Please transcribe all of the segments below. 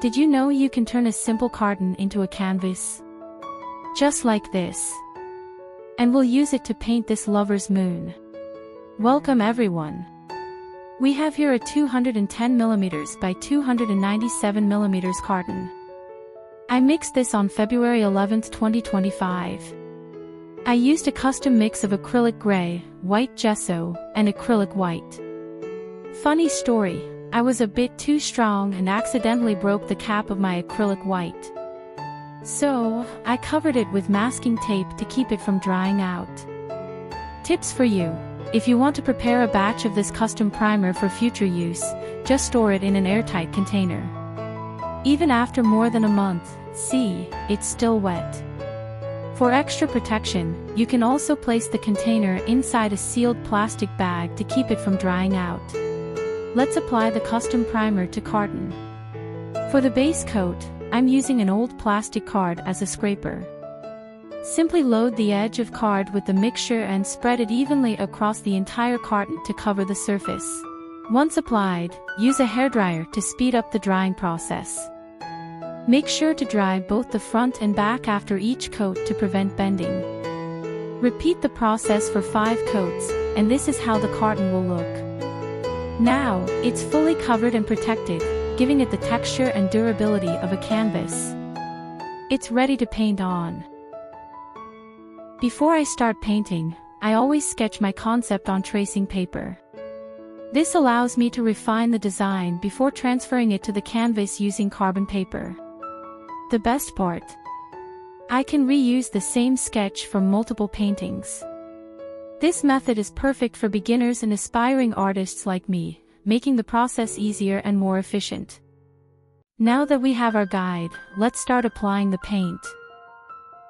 Did you know you can turn a simple carton into a canvas? Just like this. And we'll use it to paint this lover's moon. Welcome everyone. We have here a 210mm by 297mm carton. I mixed this on February 11th, 2025. I used a custom mix of acrylic gray, white gesso, and acrylic white. Funny story, I was a bit too strong and accidentally broke the cap of my acrylic white. So, I covered it with masking tape to keep it from drying out. Tips for you: if you want to prepare a batch of this custom primer for future use, just store it in an airtight container. Even after more than a month, see, it's still wet. For extra protection, you can also place the container inside a sealed plastic bag to keep it from drying out. Let's apply the custom primer to carton. For the base coat, I'm using an old plastic card as a scraper. Simply load the edge of card with the mixture and spread it evenly across the entire carton to cover the surface. Once applied, use a hairdryer to speed up the drying process. Make sure to dry both the front and back after each coat to prevent bending. Repeat the process for 5 coats, and this is how the carton will look. Now, it's fully covered and protected, giving it the texture and durability of a canvas. It's ready to paint on. Before I start painting, I always sketch my concept on tracing paper. This allows me to refine the design before transferring it to the canvas using carbon paper. The best part: I can reuse the same sketch for multiple paintings. This method is perfect for beginners and aspiring artists like me, making the process easier and more efficient. Now that we have our guide, let's start applying the paint.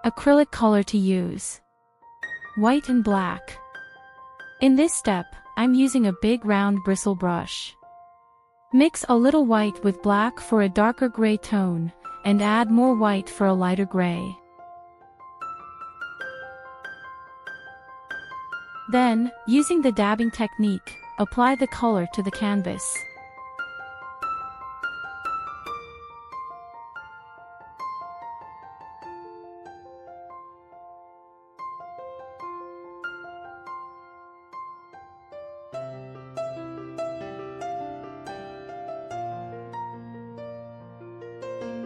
Acrylic color to use: white and black. In this step, I'm using a big round bristle brush. Mix a little white with black for a darker gray tone, and add more white for a lighter gray. Then, using the dabbing technique, apply the color to the canvas.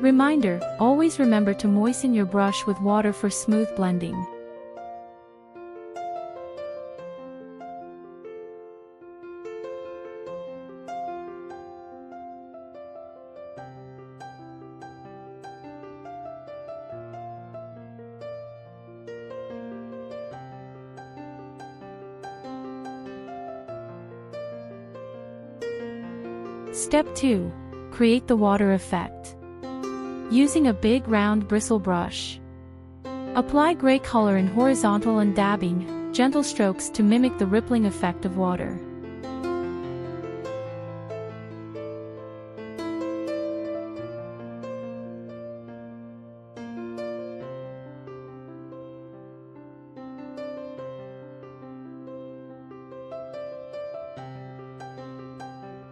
Reminder: always remember to moisten your brush with water for smooth blending. Step 2. Create the water effect. Using a big round bristle brush, apply gray color in horizontal and dabbing, gentle strokes to mimic the rippling effect of water.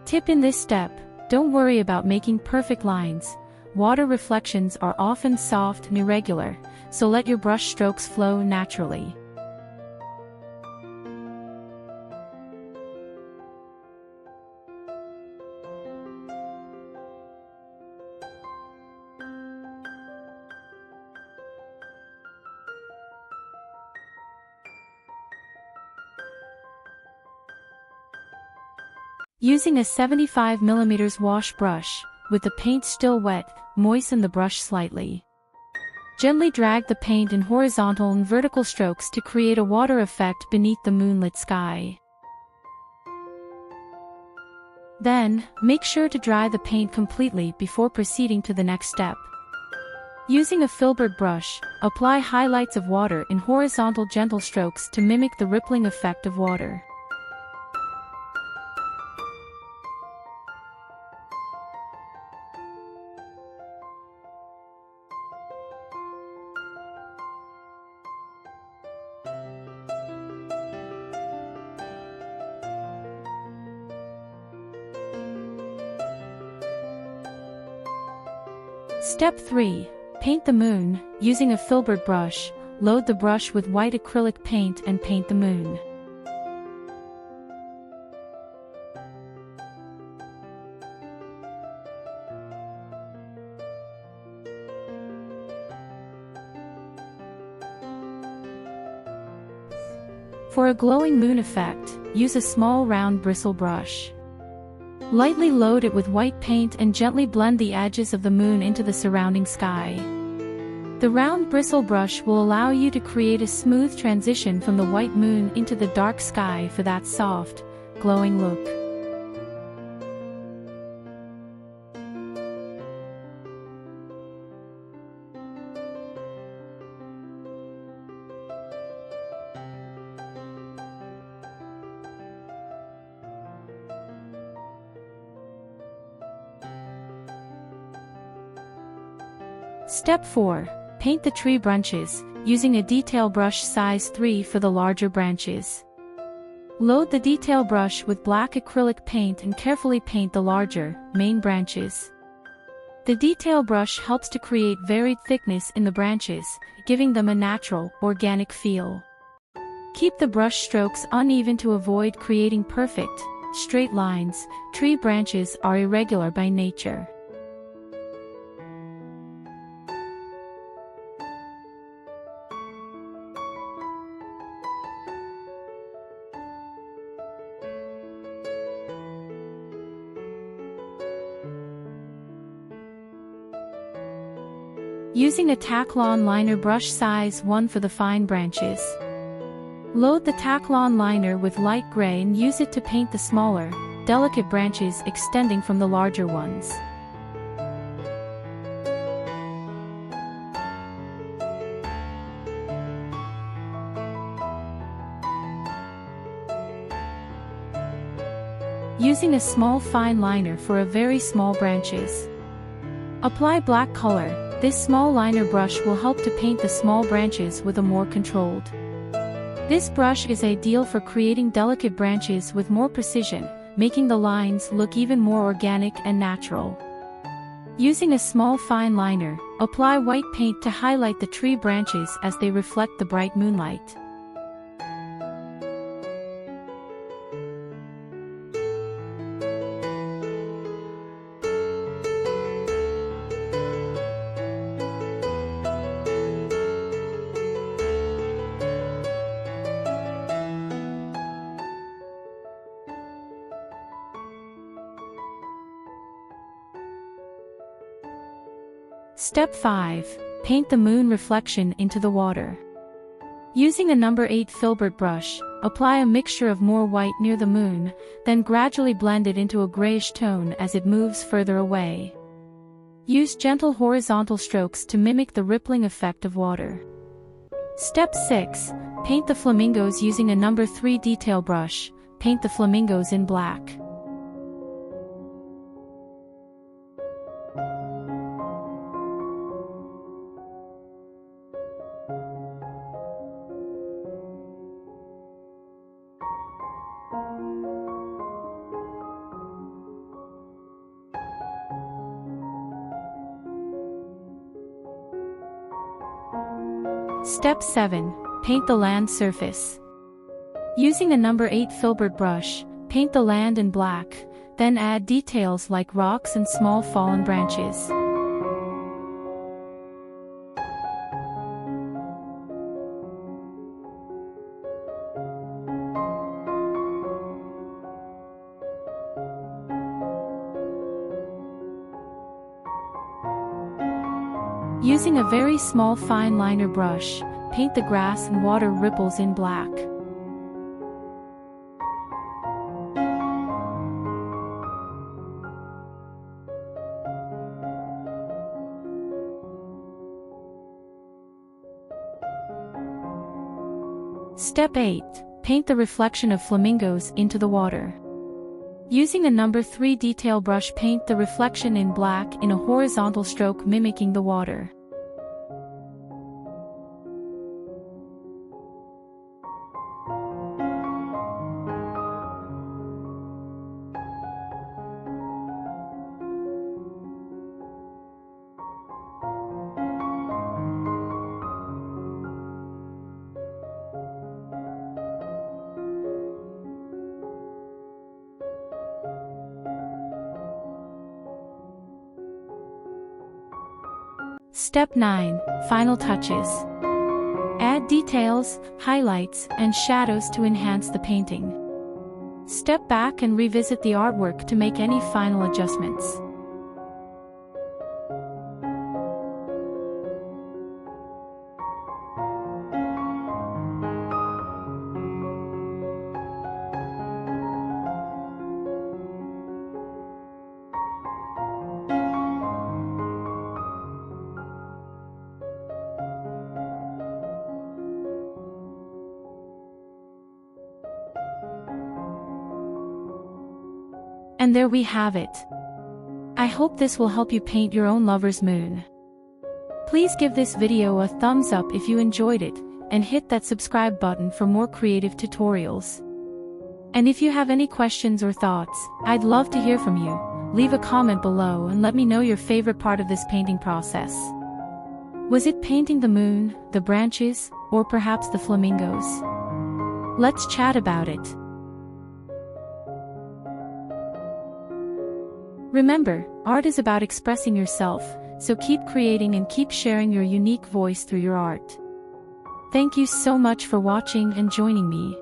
Tip in this step: don't worry about making perfect lines. Water reflections are often soft and irregular, so let your brush strokes flow naturally. Using a 75mm wash brush, with the paint still wet, moisten the brush slightly. Gently drag the paint in horizontal and vertical strokes to create a water effect beneath the moonlit sky. Then, make sure to dry the paint completely before proceeding to the next step. Using a filbert brush, apply highlights of water in horizontal gentle strokes to mimic the rippling effect of water. Step 3. Paint the moon. Using a filbert brush, load the brush with white acrylic paint and paint the moon. For a glowing moon effect, use a small round bristle brush. Lightly load it with white paint and gently blend the edges of the moon into the surrounding sky. The round bristle brush will allow you to create a smooth transition from the white moon into the dark sky for that soft, glowing look. Step 4. Paint the tree branches, using a detail brush size 3 for the larger branches. Load the detail brush with black acrylic paint and carefully paint the larger, main branches. The detail brush helps to create varied thickness in the branches, giving them a natural, organic feel. Keep the brush strokes uneven to avoid creating perfect, straight lines. Tree branches are irregular by nature. Using a Taklon liner brush size 1 for the fine branches. Load the Taklon liner with light gray and use it to paint the smaller, delicate branches extending from the larger ones. Using a small fine liner for a very small branches. Apply black color. This small liner brush will help to paint the small branches with a more controlled. This brush is ideal for creating delicate branches with more precision, making the lines look even more organic and natural. Using a small fine liner, apply white paint to highlight the tree branches as they reflect the bright moonlight. Step 5. Paint the moon reflection into the water. Using a number 8 filbert brush, apply a mixture of more white near the moon, then gradually blend it into a grayish tone as it moves further away. Use gentle horizontal strokes to mimic the rippling effect of water. Step 6. Paint the flamingos using a number 3 detail brush. Paint the flamingos in black. Step 7. Paint the land surface. Using a number 8 filbert brush, paint the land in black, then add details like rocks and small fallen branches. Using a very small fine liner brush, paint the grass and water ripples in black. Step 8. Paint the reflection of flamingos into the water. Using a number 3 detail brush, paint the reflection in black in a horizontal stroke mimicking the water. Step 9. Final touches. Add details, highlights, and shadows to enhance the painting. Step back and revisit the artwork to make any final adjustments. And there we have it. I hope this will help you paint your own lover's moon. Please give this video a thumbs up if you enjoyed it, and hit that subscribe button for more creative tutorials. And if you have any questions or thoughts, I'd love to hear from you. Leave a comment below and let me know your favorite part of this painting process. Was it painting the moon, the branches, or perhaps the flamingos? Let's chat about it. Remember, art is about expressing yourself, so keep creating and keep sharing your unique voice through your art. Thank you so much for watching and joining me.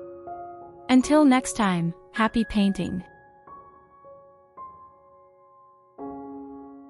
Until next time, happy painting!